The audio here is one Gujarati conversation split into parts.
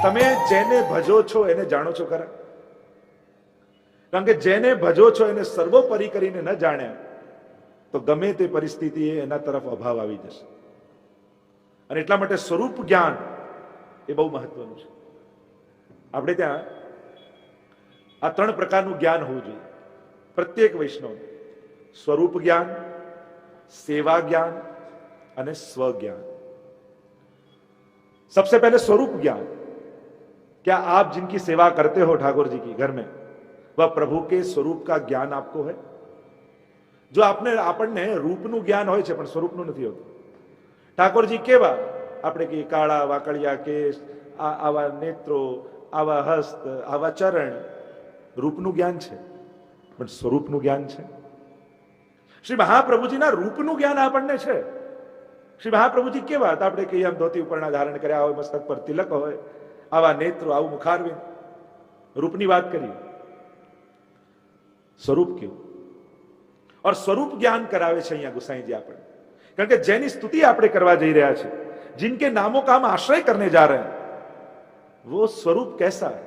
તમે જેને ભજો છો એને જાણો છો ખરા? કારણ કે જેને ભજો છો એને સર્વોપરી કરીને ન જાણ્યા તો ગમે તે પરિસ્થિતિ એના તરફ અભાવ આવી જશે. અને એટલા માટે સ્વરૂપ જ્ઞાન એ બહુ મહત્વનું છે. આપણે ત્યાં આ 3 પ્રકારનું જ્ઞાન હોવું જોઈએ પ્રત્યેક વૈષ્ણવ: સ્વરૂપ જ્ઞાન, सेवा ज्ञान અને स्व ज्ञान. सबसे पहले स्वरूप ज्ञान. क्या आप जिनकी सेवा करते हो ठाकुर जी की घर में, वह प्रभु के स्वरूप का ज्ञान आपको है? जो આપણને રૂપનું જ્ઞાન હોય છે પણ સ્વરૂપનું નથી હોતું. ઠાકોરજી કેવા? આપણે કે કાળા વાકડિયા કેસ, આવા નેત્રો, આવા હસ્ત, આવા ચરણ, રૂપનું જ્ઞાન છે પણ સ્વરૂપનું જ્ઞાન છે. શ્રી મહાપ્રભુજીના રૂપનું જ્ઞાન આપણને છે. શ્રી મહાપ્રભુજી કેવા હતા? આપણે કહીએ આમ ધોતી ઉપરના ધારણ કર્યા હોય, મસ્તક પર તિલક હોય, આવા નેત્રો, આવું મુખારવિંદ, રૂપની વાત કરીએ. સ્વરૂપ કેવું? और स्वरूप ज्ञान करावे छे અહીંયા ગુસાઈજી આપણને. કારણ કે જેની સ્તુતિ આપણે કરવા જઈ રહ્યા છે, जिनके नामों का हम आश्रय करने जा रहे हैं, वो स्वरूप कैसा है?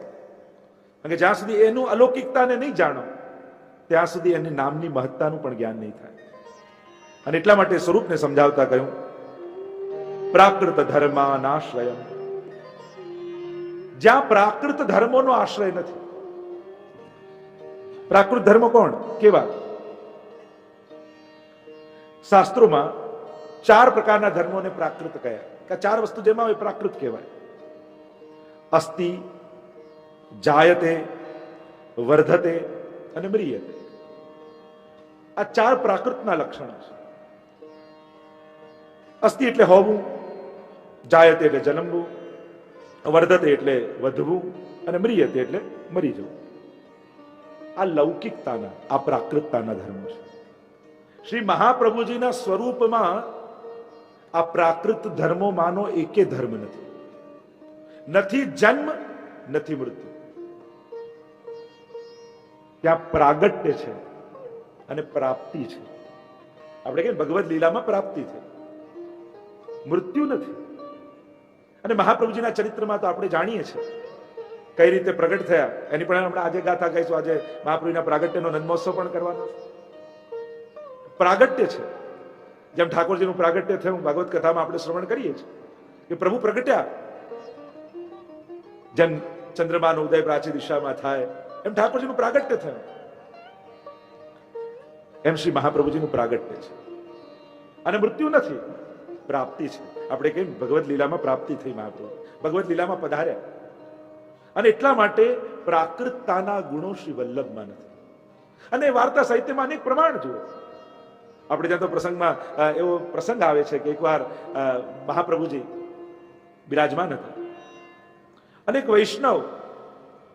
કારણ કે જ્યાં સુધી એનું અલૌકિકતાને નહીં જાણો ત્યાં સુધી એની નામની મહત્તાનું પણ જ્ઞાન નહીં થાય. અને એટલા માટે સ્વરૂપને સમજાવતા કહ્યું, પ્રાકૃત ધર્માનાશ્રયમ. જ્યાં પ્રાકૃત ધર્મોનો આશ્રય નથી. પ્રાકૃત ધર્મ કોણ? કેવા? શાસ્ત્રોમાં 4 પ્રકારના ધર્મોને પ્રાકૃત કહ્યા. કે 4 વસ્તુ જેમાં હોય પ્રાકૃત કહેવાય. અસ્તિ, જાયતે, વર્ધતે અને મ્રિયતે. આ 4 પ્રાકૃતના લક્ષણો છે. અસ્તિ એટલે હોવું, જાયતે એટલે જન્મવું, વર્ધતે એટલે વધવું અને મ્રિયતે એટલે મરી જવું. આ લૌકિકતાના, આ પ્રાકૃતતાના ધર્મો છે. શ્રી મહાપ્રભુજીના સ્વરૂપમાં આ પ્રાકૃત ધર્મોમાંનો એકે ધર્મ નથી. નથી જન્મ, નથી મૃત્યુ. ત્યાં પ્રાગટ્ય છે અને પ્રાપ્તિ છે. આપણે કહીએ ભગવદ લીલામાં પ્રાપ્તિ થઈ, મૃત્યુ નથી. અને મહાપ્રભુજીના ચરિત્રમાં તો આપણે જાણીએ છીએ કઈ રીતે પ્રગટ થયા. એની પણ આપણે આજે ગાથા ગાઈશું. આજે મહાપ્રભુના પ્રાગટ્યનો નંદમહોત્સવ પણ કરવાનો છે. પ્રાગટ્ય છે. જેમ ઠાકોરજીનું પ્રાગટ્ય થયું ભાગવત કથામાં આપણે શ્રવણ કરીએ છીએ કે પ્રભુ પ્રગટ્યા. જેમ ચંદ્રમાનો ઉદય પ્રાચી દિશામાં થાય એમ ઠાકોરજીનું પ્રાગટ્ય થયું. એમ શ્રી મહાપ્રભુજીનું પ્રાગટ્ય છે. અને મૃત્યુ નથી, પ્રાપ્તિ છે. આપણે કહીએ ભગવદ લીલામાં પ્રાપ્તિ થઈ. મહાપ્રભુ ભગવદ લીલામાં પધાર્યા. અને એટલા માટે પ્રાકૃતતાના ગુણો શ્રી વલ્લભમાં નથી. અને વાર્તા સાહિત્યમાં અનેક પ્રમાણ જુઓ. આપણે ત્યાં તો પ્રસંગમાં એવો પ્રસંગ આવે છે કે એકવાર મહાપ્રભુજી બિરાજમાન હતા અને એક વૈષ્ણવ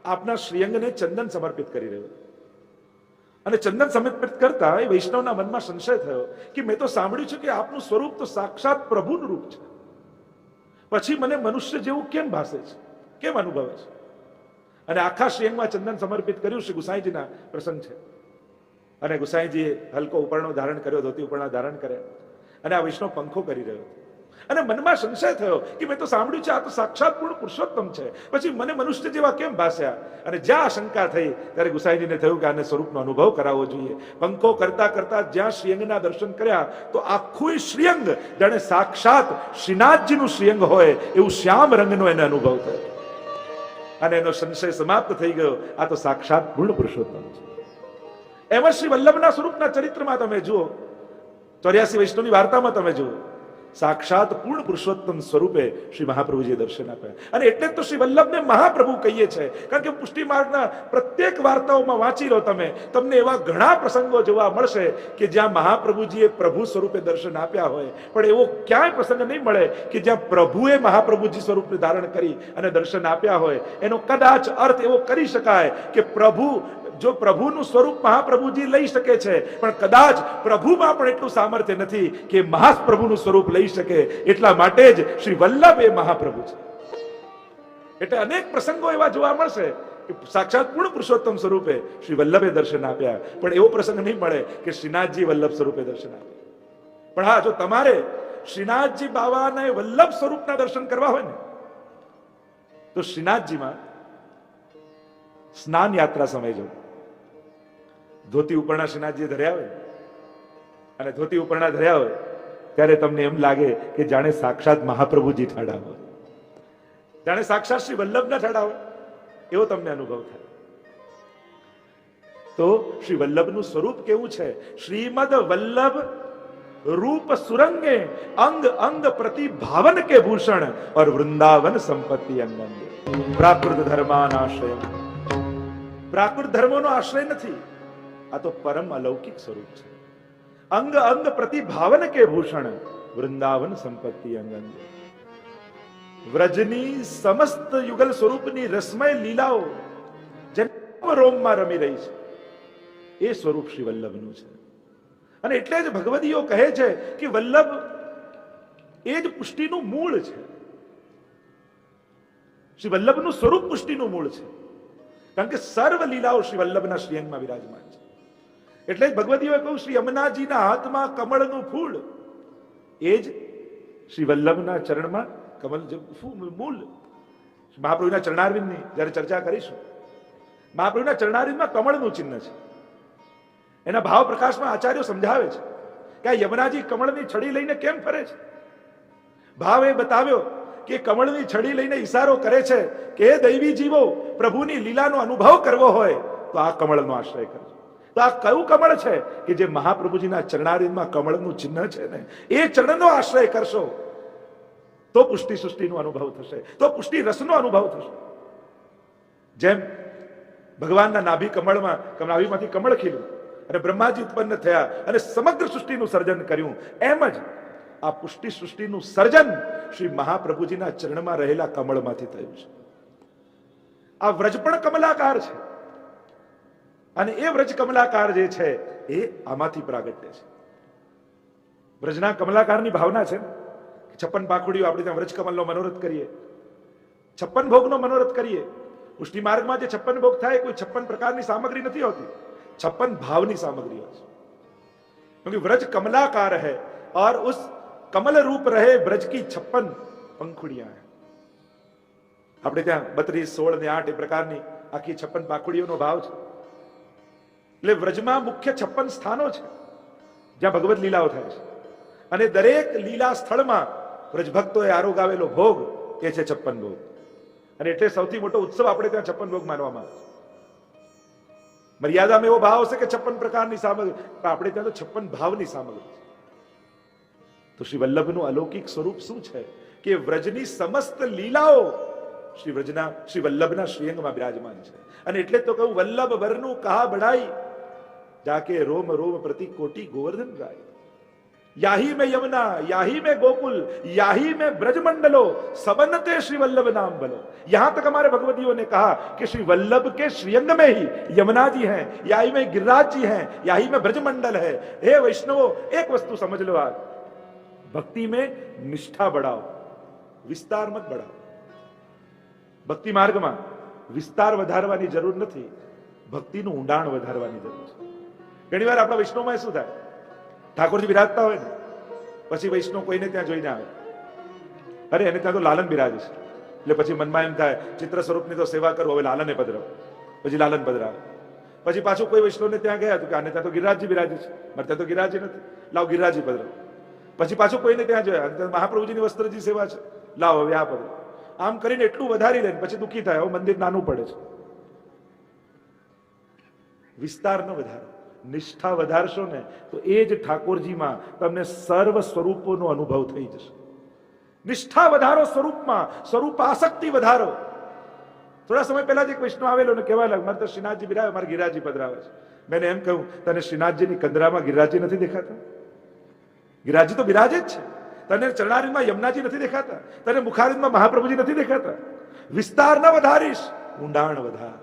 આપના શ્રીઅંગને ચંદન સમર્પિત કરી રહ્યો. અને ચંદન સમર્પિત કરતા એ વૈષ્ણવના મનમાં સંશય થયો કે મેં તો સાંભળ્યું છે કે આપનું સ્વરૂપ તો સાક્ષાત પ્રભુનું રૂપ છે, પછી મને મનુષ્ય જેવું કેમ ભાસે છે, કેમ અનુભવે છે? અને આખા શ્રીઅંગમાં ચંદન સમર્પિત કર્યું. શ્રી ગુસાઈજીના પ્રસંગ છે. અને ગુસાઈજીએ હલકો ઉપરણો ધારણ કર્યો, ધોતી ઉપરણા ધારણ કર્યા અને આ વૈષ્ણવ પંખો કરી રહ્યો. અને મનમાં સંશય થયો કે મેં તો સાંભળ્યું છે આ તો સાક્ષાત પૂર્ણ પુરુષોત્તમ છે, પછી મને મનુષ્ય જેવા કેમ ભાસ્યા? અને જ્યાં શંકા થઈ ત્યારે ગુસાઈજીને થયું કે આને સ્વરૂપનો અનુભવ કરાવવો જોઈએ. પંખો કરતા કરતા જ્યાં શ્રીઅંગના દર્શન કર્યા તો આખું શ્રીઅંગ જાણે સાક્ષાત શ્રીનાથજીનું શ્રીઅંગ હોય એવું શ્યામ રંગનો એને અનુભવ થયો. અને એનો સંશય સમાપ્ત થઈ ગયો. આ તો સાક્ષાત પૂર્ણ પુરુષોત્તમ છે. એમ શ્રી વલ્લભના સ્વરૂપના ચરિત્રમાં તમે જુઓ, 84 વૈષ્ણવની વાર્તામાં તમે જુઓ, સાક્ષાત પૂર્ણ પુરુષોત્તમ સ્વરૂપે શ્રી મહાપ્રભુજીએ દર્શન આપ્યા. અને એટલે તો શ્રી વલ્લભને મહાપ્રભુ કહીએ છીએ. કારણ કે પુષ્ટિ માર્ગના પ્રત્યેક વાર્તાઓમાં વાંચી લો તમે, તમને એવા ઘણા પ્રસંગો જોવા મળશે કે જ્યાં મહાપ્રભુજીએ પ્રભુ સ્વરૂપે દર્શન આપ્યા હોય, પણ એવો ક્યાંય પ્રસંગ નહીં મળે કે જ્યાં પ્રભુએ મહાપ્રભુજી સ્વરૂપને ધારણ કરી અને દર્શન આપ્યા હોય. એનો કદાચ અર્થ એવો કરી શકાય કે પ્રભુ, જો પ્રભુનું સ્વરૂપ મહાપ્રભુજી લઈ શકે છે, પણ કદાચ પ્રભુમાં પણ એટલું સામર્થ્ય નથી કે મહાપ્રભુનું સ્વરૂપ લઈ શકે. એટલા માટે જ શ્રી વલ્લભ એ મહાપ્રભુ છે. એટલે અનેક પ્રસંગો એવા જોવા મળશે કે સાક્ષાત પૂર્ણ પુરુષોત્તમ સ્વરૂપે શ્રી વલ્લભે દર્શન આપ્યા, પણ એવો પ્રસંગ નહીં મળે કે શ્રીનાથજી વલ્લભ સ્વરૂપે દર્શન આપ્યા. પણ હા, જો તમારે શ્રીનાથજી બાવાના વલ્લભ સ્વરૂપના દર્શન કરવા હોય ને તો શ્રીનાથજીમાં સ્નાન યાત્રા સમય જો ધોતી ઉપરના શ્રીનાથજી ધર્યા હોય અને ધોતી ઉપરના ધર્યા હોય ત્યારે તમને એમ લાગે કે જાણે સાક્ષાત મહાપ્રભુજી ઠાડા હોય, જાણે સાક્ષાત શ્રી વલ્લભના ઠાડા હોય એવો તમને અનુભવ થાય. તો શ્રી વલ્લભનું સ્વરૂપ કેવું છે? શ્રીમદ વલ્લભ रूप सुरंगे अंग अंग प्रतिभावन के भूषण और वृंदावन संपत्ति अंग अंगे. प्राकृत धर्मान आश्रय, प्राकृत धर्मोનો આશ્રય નથી, આ તો પરમ અલૌકિક સ્વરૂપ છે. અંગ અંગ પ્રતિભાવન કે ભૂષણ વૃંદાવન સંપત્તિ અંગ અંગે. વ્રજની સમસ્ત યુગલ સ્વરૂપની રસમય લીલાઓ જેમ રોમમાં રમી રહી છે એ સ્વરૂપ શ્રી વલ્લભનું છે. અને એટલે જ ભગવદીઓ કહે છે કે વલ્લભ એ જ પુષ્ટિનું મૂળ છે. શ્રી વલ્લભનું સ્વરૂપ પુષ્ટિનું મૂળ છે, કારણ કે સર્વ લીલાઓ શ્રી વલ્લભના શ્રીઅંગમાં વિરાજમાન છે. એટલે જ ભગવદીઓએ કહ્યું શ્રી યમુનાજીના હાથમાં કમળનું ફૂલ એ જ શ્રી વલ્લભના ચરણમાં કમળ મૂળ. મહાપ્રભુના ચરણારવિંદની જ્યારે ચર્ચા કરીશું, મહાપ્રભુના ચરણારવિંદમાં કમળનું ચિહ્ન છે. એના ભાવ પ્રકાશમાં આચાર્યો સમજાવે છે કે આ યમુનાજી કમળની છડી લઈને કેમ ફરે છે. ભાવ એ બતાવ્યો કે કમળની છડી લઈને ઈશારો કરે છે કે હે દૈવી જીવો, પ્રભુની લીલાનો અનુભવ કરવો હોય તો આ કમળનો આશ્રય કરજો. તો આ કયું કમળ છે કે જે મહાપ્રભુજીના ચરણારવિંદમાં કમળનું ચિહ્ન છે ને, એ ચરણનો આશ્રય કરશો તો પુષ્ટિ સૃષ્ટિનો અનુભવ થશે, તો પુષ્ટિ રસનો અનુભવ થશે. જેમ ભગવાનના નાભી કમળમાં, નાભીમાંથી કમળ ખીલ્યું અને બ્રહ્માજી ઉત્પન્ન થયા અને સમગ્ર સૃષ્ટિનું સર્જન કર્યું, એમ જ આ પુષ્ટિ સૃષ્ટિનું સર્જન શ્રી મહાપ્રભુજીના ચરણમાં રહેલા કમળમાંથી થયું છે. આ વ્રજ પણ કમલાકાર છે અને એ વ્રજ કમલાકાર જે છે એ આમાંથી પ્રાગટ્ય છે. વ્રજના કમલાકારની ભાવના છે, 56 પાખડીઓ આપણે ત્યાં વ્રજ કમલનો મનોરથ કરીએ, 56 ભોગનો મનોરથ કરીએ. પુષ્ટિ માર્ગમાં જે 56 ભોગ થાય કોઈ 56 પ્રકારની સામગ્રી નથી હોતી, 56 ભાवनी सामग्री है. क्योंकि व्रज कमलाकार है और उस कमल रूप रहे ब्रज की 56 पंखुड़ियां हैं. આપણે ત્યાં 32, 16 ને 8 એ પ્રકારની આખી 56 પાંખુડીઓનો ભાવ છે. એટલે વ્રજમાં મુખ્ય 56 સ્થાનો છે જ્યાં ભગવત લીલાઓ થાય છે અને દરેક લીલા સ્થળમાં વ્રજ ભક્તોએ આરોગાવેલો ભોગ એ છે 56 ભોગ. અને એટલે સૌથી મોટો ઉત્સવ આપણે ત્યાં 56 ભોગ માનવામાં આવે છે. મર્યાદામાં એવો ભાવ હશે કે 56 પ્રકારની સામગ્રી, પણ આપણે ત્યાં તો 56 ભાવની સામગ્રી છે. તો શ્રી વલ્લભનું અલૌકિક સ્વરૂપ શું છે કે વ્રજની સમસ્ત લીલાઓ શ્રી વલ્લભના શ્રીઅંગમાં બિરાજમાન છે. અને એટલે તો કહું વલ્લભ વરનું કહા બઢાઈ જાકે રોમ રોમ પ્રતિ કોટી ગોવર્ધન ગાય. याही में यमुना याही में गोकुल याही में ब्रजमंडलो सबनते श्री वल्लभ नाम बलो. यहां तक हमारे भगवतियों ने कहा कि श्री वल्लभ के श्रीअंग में ही यमुना जी हैं, याही में गिरिराज जी हैं, याही में ब्रजमंडल है. हे वैष्णवो, एक वस्तु समझ लो, आज भक्ति में निष्ठा बढ़ाओ, विस्तार मत बढ़ाओ. ભક્તિ માર્ગમાં વિસ્તાર વધારવાની જરૂર નથી, ભક્તિનું ઊંડાણ વધારવાની જરૂર છે. ઘણી વાર આપણા વૈષ્ણવમાં શું થાય, ઠાકોરજી બિરાજતા હોય ને પછી વૈષ્ણવ કોઈને ત્યાં જોઈને આવે, અરે એને ત્યાં તો લાલન બિરાજે છે, એટલે પછી મનમાં એમ થાય ચિત્ર સ્વરૂપની તો સેવા કરું, હવે લાલને પધરાવ, પછી લાલન પધરાવે. પછી પાછું કોઈ વૈષ્ણવને ત્યાં ગયા તો કે આને ત્યાં તો ગિરિરાજજી બિરાજે છે, મારે ત્યાં તો ગિરિરાજજી નથી, લાવ ગિરિરાજજી પધરાવ. પછી પાછું કોઈને ત્યાં જોયા મહાપ્રભુજીની વસ્ત્રજી સેવા છે, લાવ હવે આ પધરાવ. આમ કરીને એટલું વધારી લે પછી દુઃખી થાય, હવે મંદિર નાનું પડે છે. વિસ્તાર ન વધારો, નિષ્ઠા વધારશો ને તો એ જ ઠાકોરજીમાં તમને સર્વ સ્વરૂપોનો અનુભવ થઈ જશે. નિષ્ઠા વધારો સ્વરૂપમાં, સ્વરૂપ આસક્તિ વધારો. થોડા સમય પહેલા જ એક વૈષ્ણવ આવેલો ને કહેવા લાગ, મારે તો શ્રીનાથજી બિરાવે, મારે ગિરિરાજજી પધરાવે છે. મેં એમ કહ્યું, તને શ્રીનાથજીની કંદરામાં ગિરિરાજજી નથી દેખાતા? ગિરિરાજજી તો બિરાજે જ છે. તને ચરણારીમાં યમુનાજી નથી દેખાતા? તને મુખારીમાં મહાપ્રભુજી નથી દેખાતા? વિસ્તાર ન વધારીશ, ઊંડાણ વધાર,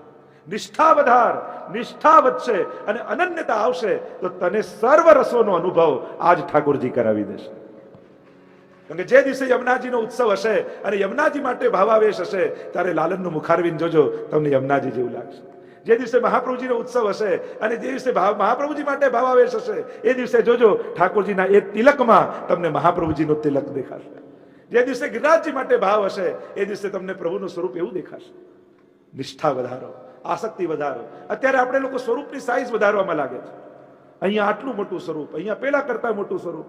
નિષ્ઠા વધાર. નિષ્ઠા વધશે અને અનન્યતા આવશે તો તને સર્વ રસોનો અનુભવ આજ ઠાકોરજી કરાવી દેશે. કારણ કે જે દિવસે યમુનાજીનો ઉત્સવ હશે અને યમુનાજી માટે ભાવાવેશ હશે, ત્યારે લાલનનું મુખારવિંદ જોજો, તમને યમુનાજી જેવું લાગશે. જે દિવસે મહાપ્રભુજીનો ઉત્સવ હશે અને જે દિવસે મહાપ્રભુજી માટે ભાવાવેશ હશે, એ દિવસે જોજો ઠાકોરજીના એ તિલકમાં તમને મહાપ્રભુજીનો તિલક દેખાશે. જે દિવસે ગિરિરાજજી માટે ભાવ હશે એ દિવસે તમને પ્રભુનું સ્વરૂપ એવું દેખાશે. નિષ્ઠા વધારો, આસક્તિ વધારો. અત્યારે આપણે લોકો સ્વરૂપની સાઈઝ વધારવામાં લાગે છે. અહીંયા આટલું મોટું સ્વરૂપ, અહીંયા પેલા કરતા મોટું સ્વરૂપ,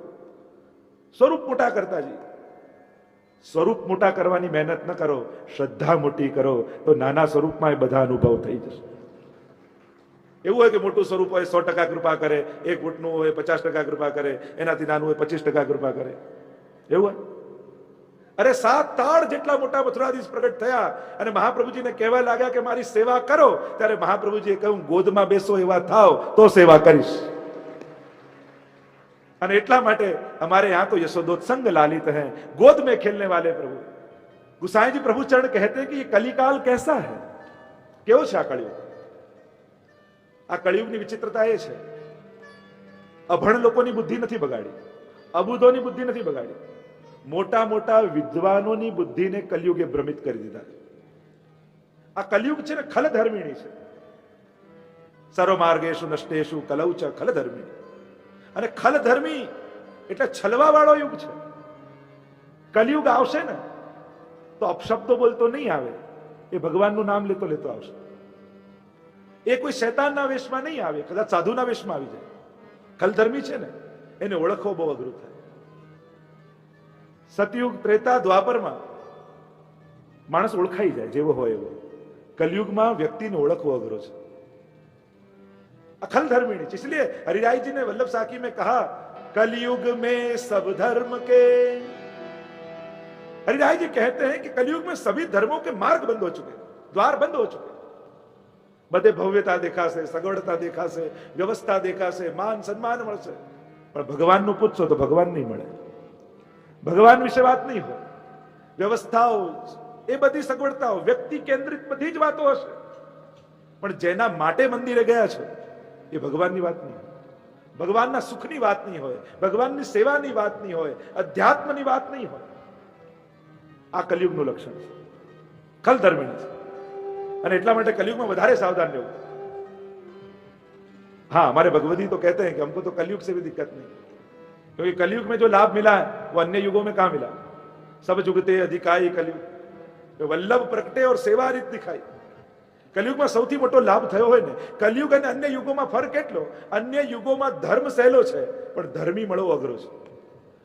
સ્વરૂપ મોટા કરતાજી. સ્વરૂપ મોટા કરવાની મહેનત ન કરો, શ્રદ્ધા મોટી કરો તો નાના સ્વરૂપમાં એ બધા અનુભવ થઈ જશે. એવું હોય કે મોટું સ્વરૂપ હોય 100% કૃપા કરે, 1 ફૂટનું હોય 50% કૃપા કરે, એનાથી નાનું હોય 25% કૃપા કરે, એવું હોય? અરે 7 તાળ જેટલા મોટા મથુરાધીશ પ્રગટ થયા અને મહાપ્રભુજીને કહેવા લાગ્યા કે મારી સેવા કરો, ત્યારે મહાપ્રભુજીએ કહ્યું ગોદમાં બેસો એવા થાવ તો સેવા કરીશ. અને એટલા માટે हमारे यहाँ तो यशोदोत्संग लालित हैं, गोद में खेलने वाले प्रभु. गुसाई जी प्रभु चरण कहते हैं कि ये कलिकाल कैसा है, કેવો છે આ કળિયુગ? આ કળિયુગની વિચિત્રતા એ છે, અભણ લોકોની બુદ્ધિ નથી બગાડી, અબુધોની બુદ્ધિ નથી બગાડી, મોટા મોટા વિદ્વાનોની બુદ્ધિને કલયુગે ભ્રમિત કરી દીધા. આ કલયુગ છે ને ખલધર્મિણી છે. સર્વમાર્ગેષુ નષ્ટેષુ કલૌ ચ ખલધર્મિણી. અને ખલધર્મી એટલે છલવા વાળો યુગ છે. કલયુગ આવશે ને તો અપશબ્દો બોલતો નહીં આવે, એ ભગવાનનું નામ લેતો લેતો આવશે. એ કોઈ શૈતાનના વેશમાં નહીં આવે, કદાચ સાધુના વેશમાં આવી જાય. ખલધર્મી છે ને એને ઓળખવો બહુ અઘરું થાય. સતયુગ, ત્રેતા, દ્વાપરમાં માણસ ઓળખાઈ જાય જેવો હોય એવો. कलयुग व्यक्ति ने ओळखવો अघरो छे. अखल धर्मिणी, इसलिए हरिराय जी ने वल्लभ साखी में कहा कलयुग में सब धर्म के. हरिराय जी कहते हैं कि कलयुग में सभी धर्मों के मार्ग बंद हो चुके, द्वार बंद हो चुके. બધે ભવ્યતા દેખાશે, સગવડતા દેખાશે, વ્યવસ્થા દેખાશે, માન સન્માન મળશે, પણ ભગવાનનું પૂછશો તો ભગવાન નહીં મળે. ભગવાન વિશે વાત નહીં હોય. વ્યવસ્થાઓ, એ બધી સગવડતાઓ, વ્યક્તિ કેન્દ્રિત બધી જ વાતો હશે, પણ જેના માટે મંદિરે ગયા છે એ ભગવાનની વાત નહીં હોય, ભગવાનના સુખની વાત નહીં હોય, ભગવાનની સેવાની વાત નહીં હોય, અધ્યાત્મની વાત નહીં હોય. આ કલયુગનું લક્ષણ છે, ખલધર્મિણી છે. અને એટલા માટે कलयुग में વધારે સાવધાન રહેવું. हाँ, हमारे भगवती तो कहते हैं कि हमको तो कलयुग से भी दिक्कत नहीं, क्योंकि कलयुग में जो लाभ मिला है वो अन्य युगों में कहां मिला. सब जुगते अधिकाई कलयुग, तो वल्लभ प्रगटे और सेवा રીત दिखाई. કલયુગમાં સૌથી મોટો લાભ થયો હોય ને, કલયુગ અને અન્ય યુગોમાં ફરક એટલો, અન્ય યુગોમાં ધર્મ સહેલો છે પણ ધર્મી મળવો અઘરો છે,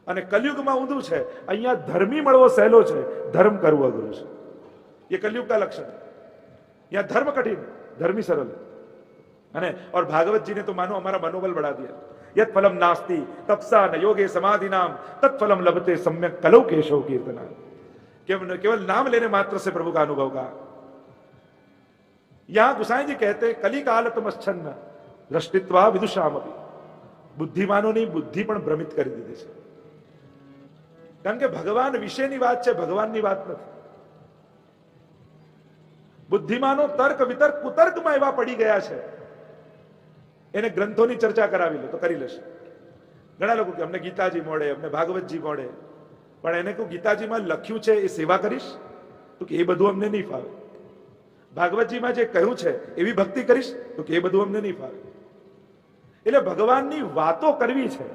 અને કલયુગમાં ઊંધું છે, અહીંયા ધર્મી મળવો સહેલો છે, ધર્મ કરવું અઘરું છે. ये कलयुग का लक्षण है. यहाँ धर्म कठिन, धर्मी सरल. है और भागवत जी ने तो मानो हमारा मनोबल बढ़ा दिया. यत फलम नास्ति तपसा न योगे समाधि नाम तत्फलम लभते सम्यक कलौ केशव कीर्तना. केवल नाम लेने मात्र से प्रभु का अनुभव का. यहां गुसाई जी कहते कली कालतमच्छन्न दृष्टित्वा विदुषामपि. बुद्धिमानों ની બુદ્ધિ પણ ભ્રમિત કરી દીધી છે, કારણ કે ભગવાન વિશેની વાત છે, ભગવાનની વાત નથી. બુદ્ધિમાનો તર્ક વિતર્ક કુતર્કમાં એવા પડી ગયા છે, એને ગ્રંથોની ચર્ચા કરાવી લો તો કરી લેશે. ઘણા લોકો કે અમને ગીતાજી મળે, અમને ભાગવતજી મળે, પણ એને કહું ગીતાજીમાં લખ્યું છે એ સેવા કરીશ તો કે એ બધું અમને નહીં ફાવે. ભાગવતજીમાં જે કહ્યું છે એવી ભક્તિ કરીશ તો કે એ બધું અમને નહીં ફાવે. એટલે ભગવાનની વાતો કરવી છે,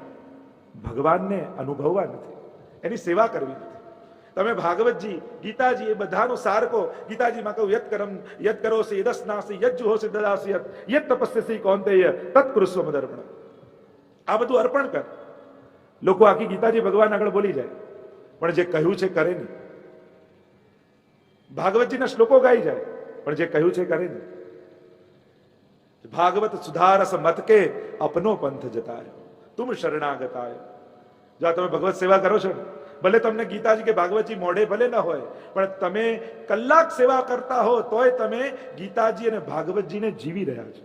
ભગવાનને અનુભવવા નથી, એની સેવા કરવી નથી. તમે ભાગવતજી, ગીતાજી એ બધાનો સાર કો ગીતાજીમાં કહું યત કરોસી યદસ્નાસી યજ્જુહોસી દદાસી યત તપસ્યસી કૌંતેય તત્કુરુસ્વ મદર્પણ. આ બધું અર્પણ કર. લોકો આખી ગીતાજી ભગવાન આગળ બોલી જાય, પણ જે કહ્યું છે કરે નહીં. ભાગવતજીના શ્લોકો ગાઈ જાય, પણ જે કહ્યું છે કરે નહીં. ભાગવત સુધારસ મત કે અપનો પંથ જતાય તુમ શરણાગતાય. જો તમે ભગવત સેવા કરો છો ને, ભલે તમને ગીતાજી કે ભાગવતજી મોઢે ભલે ન હોય, પણ તમે કલાક સેવા કરતા હો તોય તમે ગીતાજી અને ભાગવતજીને જીવી રહ્યા છો.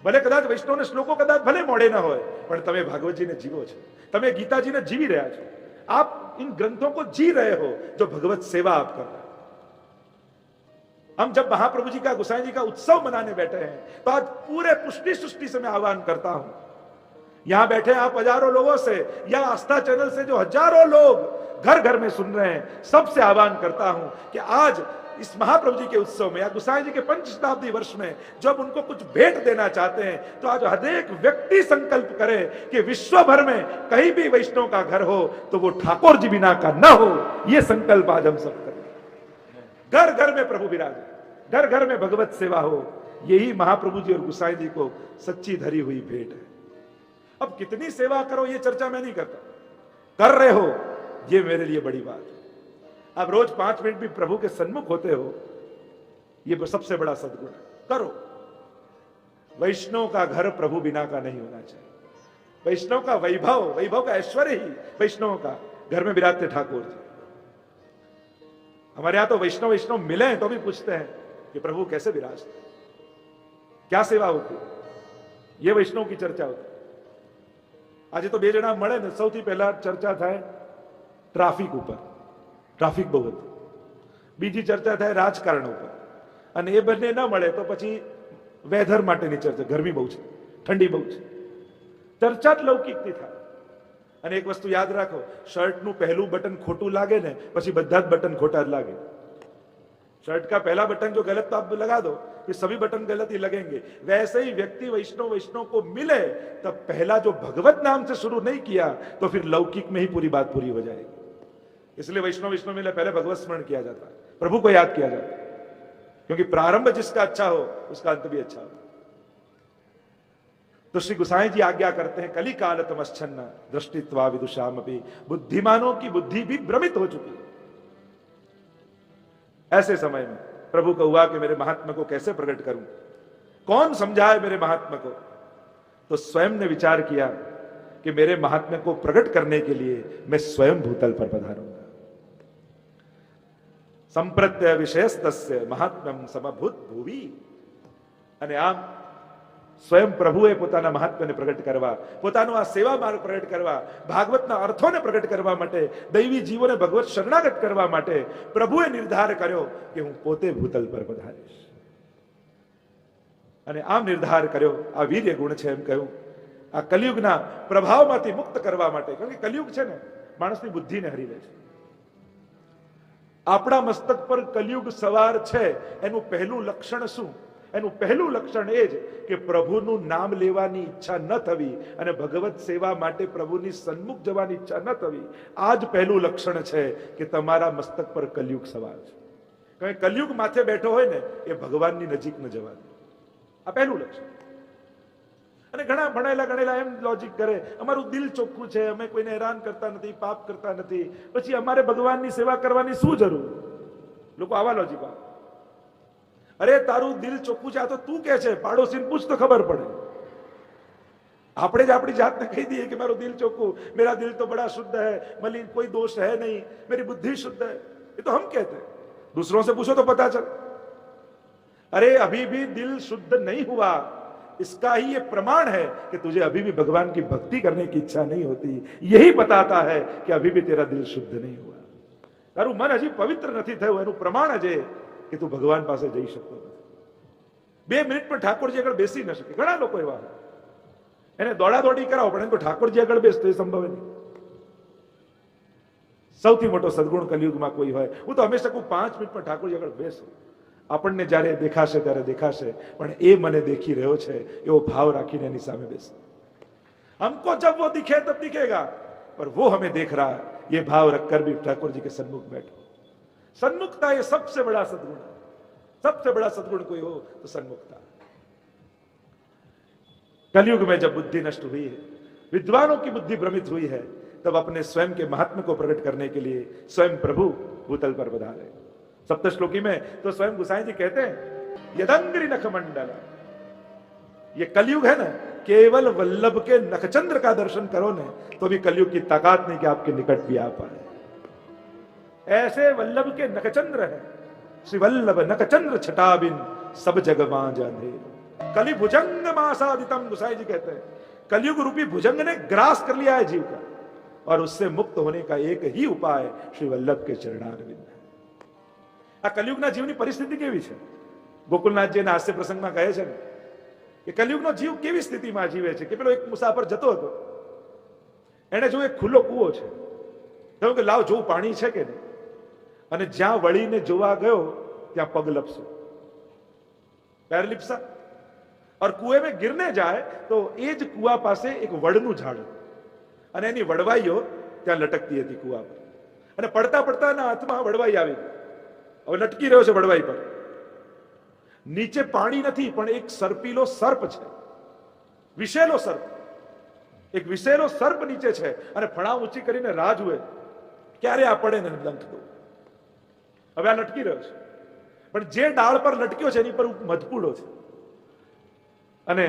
ભલે કદાચ વૈષ્ણવના શ્લોકો કદાચ ભલે મોઢે ન હોય, પણ તમે ભાગવતજીને જીવો છો, તમે ગીતાજીને જીવી રહ્યા છો. आप इन ग्रंथों को जी रहे हो जो भगवत सेवा आप कर रहे हो. हम जब महाप्रभु जी का, गोसाई जी का उत्सव मनाने बैठे हैं तो आज पूरे पुष्टि सृष्टि से मैं आह्वान करता हूं, यहां बैठे आप हजारों लोगों से या आस्था चैनल से जो हजारों लोग घर घर में सुन रहे हैं, सबसे आह्वान करता हूं कि आज इस महाप्रभु जी के उत्सव में या गुसाई जी के पंच शताब्दी वर्ष में जब उनको कुछ भेंट देना चाहते हैं तो आज हर एक व्यक्ति संकल्प करे कि विश्व भर में कहीं भी वैष्णव का घर हो तो वो ठाकुर जी बिना का न हो। ये संकल्प आज हम सब करें। घर घर में प्रभु विराजे, घर घर में भगवत सेवा हो। यही महाप्रभु जी और गुसाई जी को सच्ची धरी हुई भेंट है। अब कितनी सेवा करो ये चर्चा मैं नहीं करता, कर रहे हो ये मेरे लिए बड़ी बात है। अब रोज 5 मिनट भी प्रभु के सन्मुख होते हो, ये सबसे बड़ा सद्गुण है। करो। वैष्णव का घर प्रभु बिना का नहीं होना चाहिए। वैष्णव का वैभव, वैभव का ऐश्वर्य ही वैष्णव का घर में विराजते ठाकुर जी। हमारे यहां तो वैष्णव मिले तो भी पूछते हैं कि प्रभु कैसे विराजते, क्या सेवा होती, ये वैष्णव की चर्चा होती। આજે તો બે જણા મળે ને સૌથી પહેલા ચર્ચા થાય ટ્રાફિક ઉપર, ટ્રાફિક બહુ હતું, બીજી ચર્ચા થાય રાજકારણ ઉપર, અને એ બંને ન મળે તો પછી વેધર માટેની ચર્ચા, ગરમી બહુ છે, ઠંડી બહુ છે, ચર્ચા જ લૌકિકથી થાય। અને એક વસ્તુ યાદ રાખો, શર્ટનું પહેલું બટન ખોટું લાગે ને પછી બધા જ બટન ખોટા જ લાગે। शर्ट का पहला बटन जो गलत तो आप लगा दो, फिर सभी बटन गलत ही लगेंगे। वैसे ही व्यक्ति वैष्णव को मिले तब पहला जो भगवत नाम से शुरू नहीं किया तो फिर लौकिक में ही पूरी बात पूरी हो जाएगी। इसलिए वैष्णव मिले पहले भगवत स्मरण किया जाता है, प्रभु को याद किया जाता है, क्योंकि प्रारंभ जिसका अच्छा हो उसका अंत भी अच्छा हो। तो श्री गुसाई जी आज्ञा करते हैं, कली काल तमश्चन्न दृष्टित्वा विदुषामपि, बुद्धिमानों की बुद्धि भी भ्रमित हो चुकी है। ऐसे समय में प्रभु को हुआ कि मेरे महात्मा को कैसे प्रकट करूं, कौन समझाए मेरे महात्मा को। तो स्वयं ने विचार किया कि मेरे महात्मा को प्रकट करने के लिए मैं स्वयं भूतल पर पधारूंगा। संप्रत्यय विषयस्तस्य महात्म्यम समभूत भूवि। અને આમ સ્વયં પ્રભુએ પોતાના મહાત્મ્યને પ્રગટ કરવા, પોતાનો આ સેવા માર્ગ પ્રગટ કરવા, ભાગવતના અર્થોને પ્રગટ કરવા માટે, દૈવી જીવોને ભગવત શરણાગત કરવા માટે પ્રભુએ નિર્ધાર કર્યો કે હું પોતે ભૂતલ પર પધારીશ। અને આમ નિર્ધાર કર્યો, આ વીર્ય ગુણ છે એમ કહ્યું, આ કલિયુગના પ્રભાવમાંથી મુક્ત કરવા માટે। કારણ કે કલિયુગ છે ને માણસની બુદ્ધિને હરી લે છે। આપણા મસ્તક પર કલિયુગ સવાર છે એનું પહેલું લક્ષણ શું? એનું પહેલું લક્ષણ એ જ કે પ્રભુનું નામ લેવાની ઈચ્છા ન થવી અને ભગવત સેવા માટે પ્રભુની સન્મુખ જવાની ઈચ્છા ન થવી। આ જ પહેલું લક્ષણ છે કે તમારા મસ્તક પર કલિયુગ સવાર છે। કારણ કે કલિયુગ માથે બેઠો હોય ને એ ભગવાનની નજીક ન જવા દે। આ પહેલું લક્ષણ। અને ઘણા ભણેલા ગણેલા એમ લોજિક કરે, અમારું દિલ ચોખ્ખું છે, અમે કોઈને હેરાન કરતા નથી, પાપ કરતા નથી, પછી અમારે ભગવાનની સેવા કરવાની શું જરૂર? લોકો આવા લોજિક આપે। अरे तारू दिल चोख्खू है तो तू क्या है, पाड़ोसी पूछ तो खबर पड़े। आपने ज अपनी जात ने कही दिए कि मेरा दिल चोख्खू, मेरा दिल तो बड़ा शुद्ध है, मलिन कोई दोष है नहीं, मेरी बुद्धि शुद्ध है, ये तो हम कहते हैं। दूसरों से पूछो तो पता चल। अरे अभी भी दिल शुद्ध नहीं हुआ, इसका ही ये प्रमाण है कि तुझे अभी भी भगवान की भक्ति करने की इच्छा नहीं होती। यही बताता है कि अभी भी तेरा दिल शुद्ध नहीं हुआ, तारू मन हजी पवित्र नहीं थयुं एनुं प्रमाण ज कि तू भगवान पास जई शकतो नथी। 2 मिनिट पर ठाकुर जी आगळ बेसी न शके। घणा लोको एवा एने दौड़ादौड़ी करावो पण ठाकुर जी आगळ बेसतो ए संभव नहीं। सौथी मोटो सद्गुण कलियुगमां कोई होय, हूँ तो हमेशा कहूं 5 मिनिट पर ठाकुर जी आगळ बेसो। આપણને જ્યારે દેખાશે ત્યારે દેખાશે, પણ એ મને દેખી રહ્યો છે એવો ભાવ રાખીને એની સામે બેસો। हमको जब वो दिखे तब दिखेगा, पर वो हमें देख रहा है, ये भाव रखकर भी ठाकुर जी के सन्मुख बैठो। सन्मुखता ये सबसे बड़ा सद्गुण है। सबसे बड़ा सद्गुण कोई हो तो सन्मुखता। कलयुग में जब बुद्धि नष्ट हुई है, विद्वानों की बुद्धि भ्रमित हुई है, तब अपने स्वयं के महात्म्य को प्रकट करने के लिए स्वयं प्रभु भूतल पर पधारे। सप्तश्लोकी में तो स्वयं गुसाई जी कहते हैं, यदंग्रि नख मंडल, ये कलयुग है ना, केवल वल्लभ के नखचंद्र का दर्शन करो ना तो भी कलयुग की ताकत नहीं कि आपके निकट भी आ पाए। ऐसे वल्लभ के नखचंद्र है, श्री वल्लभ नखचंद्र छटाबिन सब जग मां जाने। कलि भुजंग मासादितम, गुसाई जी कहते हैं कलयुग रूपी भुजंग ने ग्रास कर लिया है जीव का, और उससे मुक्त होने का एक ही उपाय श्री वल्लभ के चरणारविंद है। आ कलयुगना जीवनी परिस्थिति केवी छे? गोकुलनाथ जी ना हास्य प्रसंग में कहे छे कि कलयुगनो जीव केवी स्थितिमां जीवे छे कि पेलो एक मुसाफर जतो हतो, एने जो एक खुल्लो कूवो छे, तो के लाव जो पाणी छे के नहीं, અને જ્યાં વળીને જોવા ગયો ત્યાં પગ લપસો, पैर लिपसा। और कुएं में गिरने जाए तो એ જ કુવા પાસે એક વડનું ઝાડ અને એની વડવાઈઓ ત્યાં લટકતી હતી કુવા પર, અને પડતા પડતા એના હાથમાં વડવાઈ આવી, હવે લટકી રહ્યો છે વડવાઈ પર. નીચે પાણી નથી પણ એક સર્પીલો સર્પ છે, વિશેલો સર્પ, એક વિશેલો સર્પ નીચે છે અને ફણા ઊંચી કરીને રાહ જુએ ક્યારે આ પડે ને ડંખ દો. હવે આ લટકી રહ્યો છે, પણ જે ડાળ પર લટક્યો છે એની પર મધપૂડો છે, અને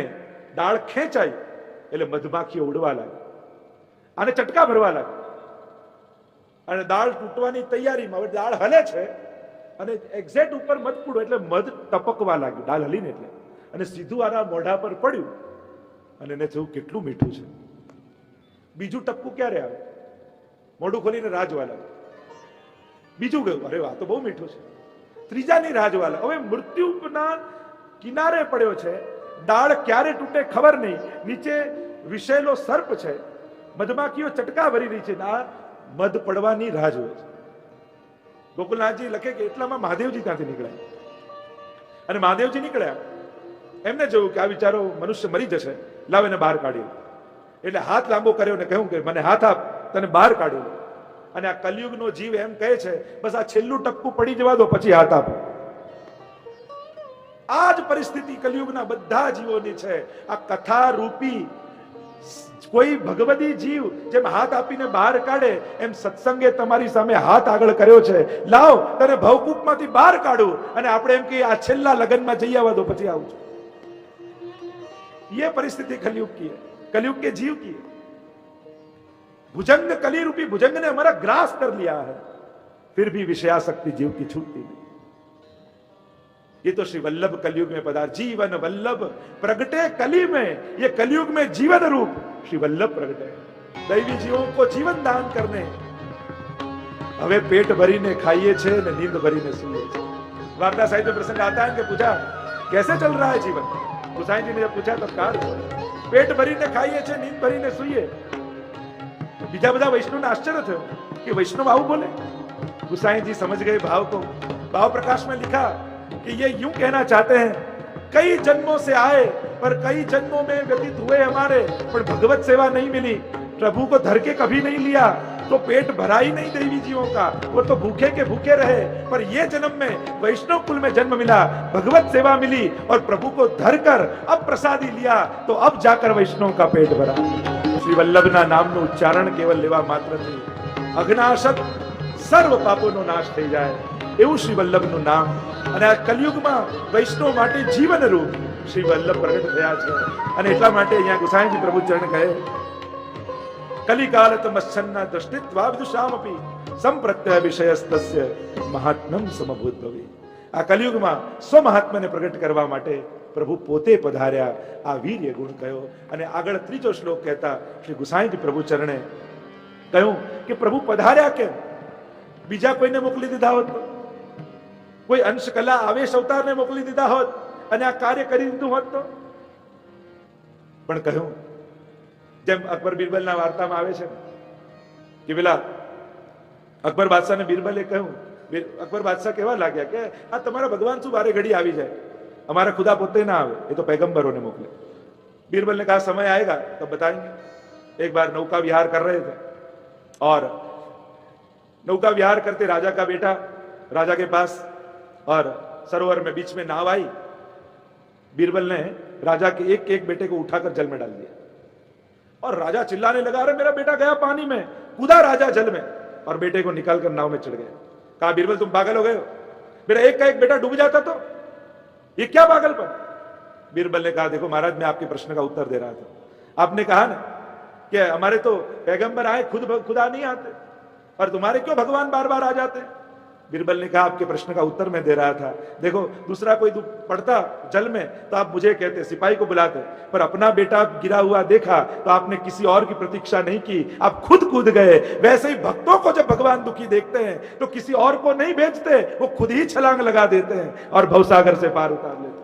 ડાળ ખેંચાઈ એટલે મધમાખીઓ ઉડવા લાગી, આને ચટકા ભરવા લાગી, અને દાળ તૂટવાની તૈયારીમાં. હવે દાળ હલે છે અને એક્ઝેક્ટ ઉપર મધપૂડો એટલે મધ ટપકવા લાગ્યું દાળ હલીને, એટલે અને સીધું આના મોઢા પર પડ્યું અને એને થયું કેટલું મીઠું છે. બીજું ટપકું ક્યારે આવે? મોઢું ખોલીને રાહ જોવા લાગે. બીજું ગયું, અરે વાહ તો બહુ મીઠું છે. ત્રીજાની રાહ જોવા લાગે. હવે મૃત્યુના કિનારે પડ્યો છે, દાળ ક્યારે તૂટે ખબર નહીં, નીચે વિશેલો સર્પ છે, મધમાખીઓ ચટકા ભરી રહી છે, આ મધ પડવાની રાહ જોવે છે. ગોકુલનાથજી લખે કે એટલામાં મહાદેવજી ત્યાંથી નીકળ્યા, અને મહાદેવજી નીકળ્યા, એમને જોયું કે આ વિચારો મનુષ્ય મરી જશે, લાવ એને બહાર કાઢ્યો. એટલે હાથ લાંબો કર્યો ને કહ્યું કે મને હાથ આપ, તને બહાર કાઢ્યો. અને આ કલયુગનો જીવ એમ કહે છે બસ આ છેલ્લું ટપકું પડી જવા દો પછી હાથ આપો. આ જ પરિસ્થિતિ કલયુગના બધા જીવોની છે. આ કથા રૂપી કોઈ ભગવદી જીવ જેમ હાથ આપીને બહાર કાઢે એમ સત્સંગે તમારી સામે હાથ આગળ કર્યો છે, લાવ તને ભવકૂપમાંથી બહાર કાઢું. અને આપણે એમ કે આ છેલ્લા લગ્નમાં જઈ આવવા દો પછી આવું છું. ये परिस्थिति कलयुग की है, कलयुग के जीव की है. भुजंग कली रूपी भुजंग ने हमारा ग्रास कर लिया है, फिर भी विषयाशक्ति जीव की छूटती नहीं. ये तो श्री वल्लभ कलयुग में पधार, जीवन वल्लभ प्रगटे कली में, ये कलयुग में जीवन रूप श्री वल्लभ प्रगटे. दैवी जीवों को जीवन दान करने હવે પેટ ભરીને ખાઈએ છે ને નીંદ ભરીને સૂઈએ છે. वार्ता साहित्य में प्रसंग आता है कि पूछा कैसे चल रहा है जीवन. गुसाई जी ने जब पूछा तो कहा पेट भरीने खाइए छे, नींद भरीने सूइए. बीजा બધા વૈષ્ણવને આશ્ચર્ય થયો कि वैष्णव આવું बोले. गुसाई जी समझ गए भाव को. भाव प्रकाश में लिखा कि ये यूं कहना चाहते हैं कई जन्मों से आए पर कई जन्मों में व्यतीत हुए हमारे, पर भगवत सेवा नहीं मिली, प्रभु को धर के कभी नहीं लिया तो पेट भरा ही नहीं दैवी जीवों का, वो तो भूखे के भूखे रहे. पर ये जन्म में वैष्णव कुल में जन्म मिला, भगवत सेवा मिली और प्रभु को धर कर अब प्रसादी लिया तो अब जाकर वैष्णव का पेट भरा. श्री वल्लभना नामનું ઉચ્ચારણ કેવલ લેવા માત્રથી અઘ્નાશક સર્વ પાપોનો નાશ થઈ જાય એવું શ્રી વલ્લભનું નામ. અને આ કલયુગમાં વૈષ્ણવ માટે જીવન રૂપ શ્રી વલ્લભ પ્રગટ થયા છે. અને એટલા માટે અહીંયા ગુસાઈજી પ્રભુ ચરણ કહે કલિકાલ તમચ્છન્ના દૃષ્ટિત્વા વિદુષામપી સંપ્રત્યય વિષયસ્તસ્ય મહાત્મ્યમ સમભૂતભવે. આ કલયુગમાં સ્વમહાત્મ્યને પ્રગટ કરવા માટે પ્રભુ પોતે પધાર્યા. આ વીર્ય ગુણ કયો. અને આગળ ત્રીજો શ્લોક કહેતા શ્રી ગુસાઈજી પ્રભુ ચરણે કહ્યું કે પ્રભુ પધાર્યા કેમ? બીજા કોઈને મોકલી દીધા હોત, કોઈ અંશ કલા આવેશ અવતારને મોકલી દીધા હોત અને આ કાર્ય કરી દીધું હોત તો. પણ કહ્યું જેમ અકબર બિરબલના વાર્તામાં આવે છે કે પેલા અકબર બાદશાહને બિરબલે કહ્યું, અકબર બાદશાહ કહેવા લાગ્યા કે આ તમારા ભગવાન શું બારે ઘડી આવી જાય, हमारा खुदा पोते ना आवे, ये तो पैगंबरों ने मोकले. बीरबल ने कहा समय आएगा तब बताएंगे. एक बार नौका विहार कर रहे थे और नौका विहार करते राजा का बेटा राजा के पास, और सरोवर में बीच में नाव आई. बीरबल ने राजा के एक एक बेटे को उठाकर जल में डाल दिया और राजा चिल्लाने लगा, अरे मेरा बेटा गया पानी में. कूदा राजा जल में और बेटे को निकालकर नाव में चढ़ गया. कहा बीरबल तुम पागल हो गए हो, मेरा एक का एक बेटा डूब जाता तो ये क्या पागलपन. बीरबल ने कहा देखो महाराज मैं आपके प्रश्न का उत्तर दे रहा था. आपने कहा ना कि हमारे तो पैगंबर आए खुदा नहीं आते और तुम्हारे क्यों भगवान बार बार आ जाते. बीरबल ने कहा आपके प्रश्न का उत्तर मैं दे रहा था. देखो दूसरा कोई पड़ता जल में तो आप मुझे कहते, सिपाही को बुलाते, पर अपना बेटा गिरा हुआ देखा तो आपने किसी और की प्रतीक्षा नहीं की, आप खुद कूद गए. वैसे ही भक्तों को जब भगवान दुखी देखते हैं तो किसी और को नहीं भेजते, वो खुद ही छलांग लगा देते हैं और भवसागर से पार उतार लेते हैं.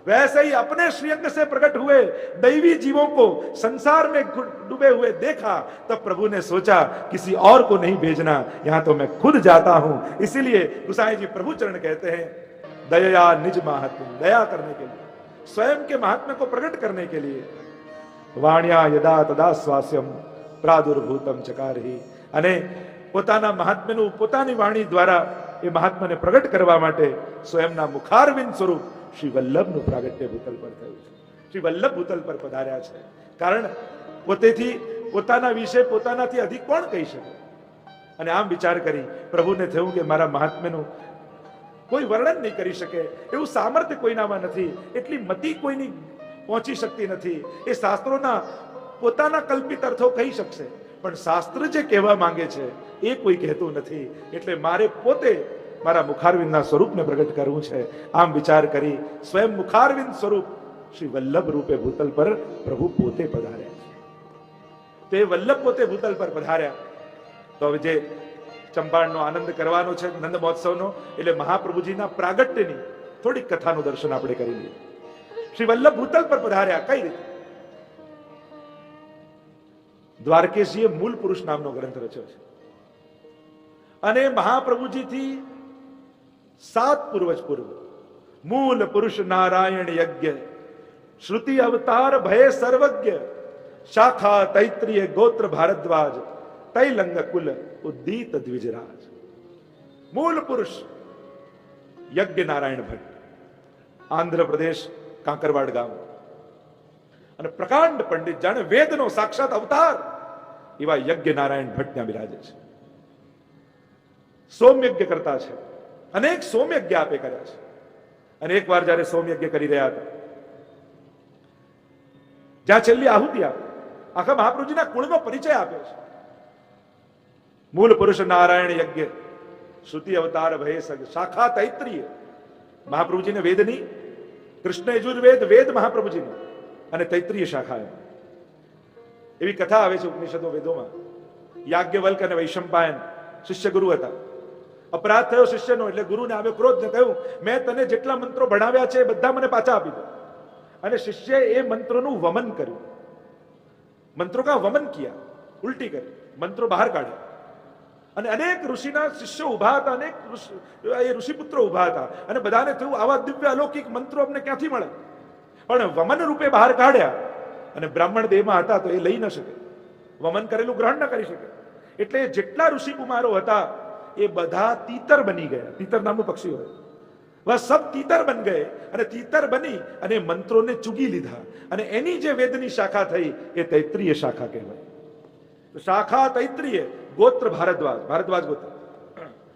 वैसे ही अपने श्रीअंग से प्रकट हुए दैवी जीवों को संसार में डूबे हुए देखा तब प्रभु ने सोचा किसी और को नहीं भेजना, यहां तो मैं खुद जाता हूं. इसीलिए गुसाई जी प्रभु चरण कहते हैं दया निज महात्म्य, दया करने के लिए, स्वयं के महात्म्य को प्रकट करने के लिए वाण्या यदा तदा स्वास्यम प्रादुर्भूतम चकारहि, અને પોતાના મહાત્મ્યનું પોતાની વાણી દ્વારા એ મહાત્માને પ્રગટ કરવા માટે સ્વયંના મુખારવિંદ સ્વરૂપ શ્રી વલ્લભનું પ્રાગટ્ય ભૂતલ પર થયું છે. શ્રી વલ્લભ ભૂતલ પર પધાર્યા છે. કારણ પોતેથી પોતાના વિશે પોતાનાથી અધિક કોણ કહી શકે? અને આમ વિચાર કરી પ્રભુને થયું કે મારા મહાત્મ્યનું કોઈ વર્ણન નહીં કરી શકે એવું સામર્થ્ય કોઈનામાં નથી, એટલી મતિ કોઈની પહોંચી શકતી નથી. એ શાસ્ત્રોના પોતાના કલ્પિત અર્થો કહી શકશે, પણ શાસ્ત્ર જે કહેવા માંગે છે એ કોઈ કહેતું નથી. એટલે મારે પોતે મારા મુખારવિંદના સ્વરૂપને પ્રગટ કરવું છે. આમ વિચાર કરી સ્વયં મુખારવિંદ સ્વરૂપ શ્રી વલ્લભ રૂપે ભૂતલ પર પ્રભુ પોતે પધાર્યા છે. તે વલ્લભ પોતે ભૂતલ પર પધાર્યા. તો હવે જે ચંપાળનો આનંદ કરવાનો છે નંદ મહોત્સવનો, એટલે મહાપ્રભુજીના પ્રાગટ્યની થોડીક કથાનું દર્શન આપણે કરી લઈએ. શ્રી વલ્લભ ભૂતલ પર પધાર્યા કઈ રીતે? દ્વારકેશજીએ મૂલ પુરુષ નામનો ગ્રંથ રચ્યો છે, અને મહાપ્રભુજીથી 7 પૂર્વજ પૂર્વ મૂલ પુરુષ નારાયણ યજ્ઞ, શ્રુતિ અવતાર ભય સર્વજ્ઞ, શાખા તૈત્રીય ગોત્ર ભારદ્વાજ, તૈલંગ કુલ ઉદ્દીત દ્વિજરાજ. મૂળ પુરુષ યજ્ઞ નારાયણ ભટ્ટ, આંધ્રપ્રદેશ કાંકરવાડ ગામ, અને પ્રકાંડ પંડિત જાણે વેદનો સાક્ષાત અવતાર એવા યજ્ઞ નારાયણ ભટ્ટ ત્યાં બિરાજે છે. સોમયજ્ઞ કરતા છે, અનેક સોમયજ્ઞ આપે કર્યા છે. અને એકવાર જયારે સોમયજ્ઞ કરી રહ્યા હતા, જ્યાં છેલ્લી આહુતિ આપે, આખા મહાપ્રભુજીના કુળનો પરિચય આપે છે. મૂળ પુરુષ નારાયણ યજ્ઞ, શ્રુતિ અવતાર ભય સગ, શાખા તૈત્રીય. મહાપ્રભુજીને વેદની, કૃષ્ણ યજુર્વેદ વેદ મહાપ્રભુજીનો, અને તૈત્રીય શાખા. એવી કથા આવે છે ઉપનિષદો વેદોમાં. યાજ્ઞવલ્ક અને વૈશંપાયન શિષ્ય ગુરુ હતા. અપરાધ થયો શિષ્યનો, એટલે ગુરુને આવ્યો ક્રોધ ને કહ્યું, મેં તને જેટલા મંત્રો ભણાવ્યા છે એ બધા મને પાછા આપી દો. અને શિષ્યએ એ મંત્રોનું વમન કર્યું. મંત્રો કા વમન કિયા, ઉલટી કરી મંત્રો બહાર કાઢ્યા. અને અનેક ઋષિના શિષ્યો ઉભા હતા, અનેક ઋષિપુત્રો ઉભા હતા, અને બધાને થયું આવા દિવ્ય અલૌકિક મંત્રો અમને ક્યાંથી મળે? પણ વમન રૂપે બહાર કાઢ્યા, અને બ્રાહ્મણ દેહમાં હતા તો એ લઈ ન શકે, વમન કરેલું ગ્રહણ ન કરી શકે. એટલે જેટલા ઋષિ કુમારો હતા એ બધા તીતર બની ગયા. તીતર નામનું પક્ષી હોય, વહ સબ તીતર બન ગયે, અને તીતર બની અને મંત્રોને ચૂગી લીધા. અને એની જે વેદની શાખા થઈ એ તૈત્રીય શાખા કહેવાય. તો શાખા તૈત્રીય, ગોત્ર ભારદ્વાજ, ભારદ્વાજ ગોત્ર,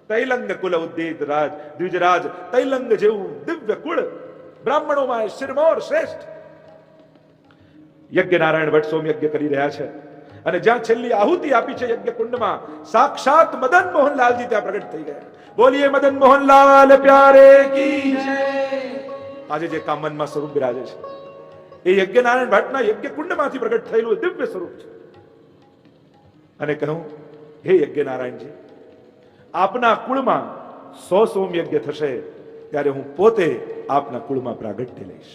તૈલંગ કુલ ઉદ્દીત રાજ દ્વિજરાજ, તૈલંગ જેવું દિવ્ય કુળ બ્રાહ્મણોમાં શિરમોર શ્રેષ્ઠ. યજ્ઞ નારાયણ ભટ્ટ સોમયજ્ઞ કરી રહ્યા છે, અને જ્યાં છેલ્લી આહુતિ આપી છે યજ્ઞ કુંડમાં, સાક્ષાત મદન મોહનલાલજી ત્યાં પ્રગટ થઈ ગયા. બોલીએ મદન મોહનલાલ પ્યારે કી જય. આજે જે કામનમાં સ્વરૂપ બિરાજે છે એ યજ્ઞ નારાયણ ભટ્ટના યજ્ઞ કુંડમાંથી પ્રગટ થયેલું દિવ્ય સ્વરૂપ છે. અને કહું, હે યજ્ઞ નારાયણજી, આપના કુળમાં 100 સોમયજ્ઞ થશે ત્યારે હું પોતે આપના કુળમાં પ્રાગટ્ય લઈશ.